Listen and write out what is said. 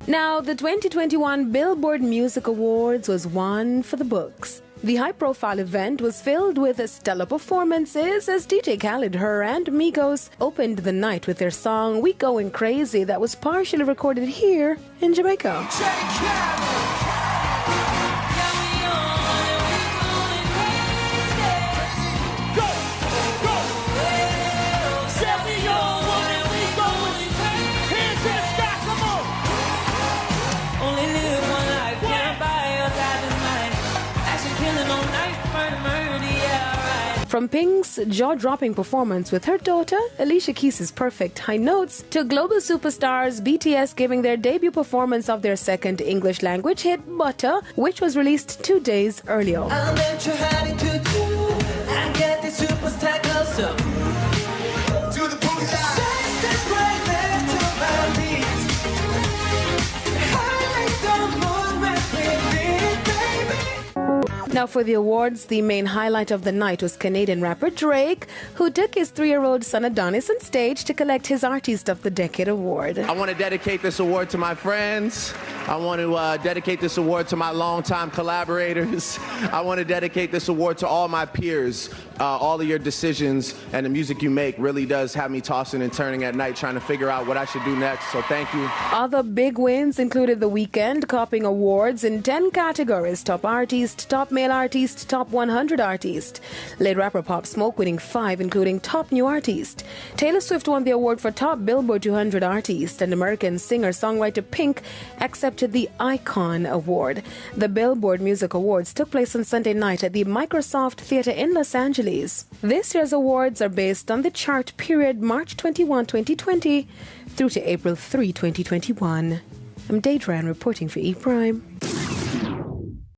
Now, the 2021 Billboard Music Awards was one for the books. The high-profile event was filled with stellar performances as DJ Khaled, Her, and Migos opened the night with their song We Going Crazy that was partially recorded here in Jamaica. From Pink's jaw-dropping performance with her daughter, Alicia Keys' perfect high notes, to global superstars BTS giving their debut performance of their second English language hit, Butter, which was released 2 days earlier. I'll let you have it to do and get the superstar closer. To the booty line. Step right there to my beat. Highlight the moon with it, baby. Now for the awards, the main highlight of the night was Canadian rapper Drake, who took his 3-year-old son Adonis on stage to collect his Artiste of the Decade award. I want to dedicate this award to my friends. I want to dedicate this award to my longtime collaborators. I want to dedicate this award to all my peers. All of your decisions and the music you make really does have me tossing and turning at night trying to figure out what I should do next, so thank you. Other big wins included The Weeknd copying awards in 10 categories: Top Artist, Top Male Artist, Top 100 Artist. Lead rapper Pop Smoke winning 5, including Top New Artist. Taylor Swift won the award for Top Billboard 200 Artist, and American singer-songwriter Pink accepted the Icon Award. The Billboard Music Awards took place on Sunday night at the Microsoft Theater in Los Angeles. This year's awards are based on the chart period March 21, 2020 through to April 3, 2021. I'm Deidran reporting for E! Prime.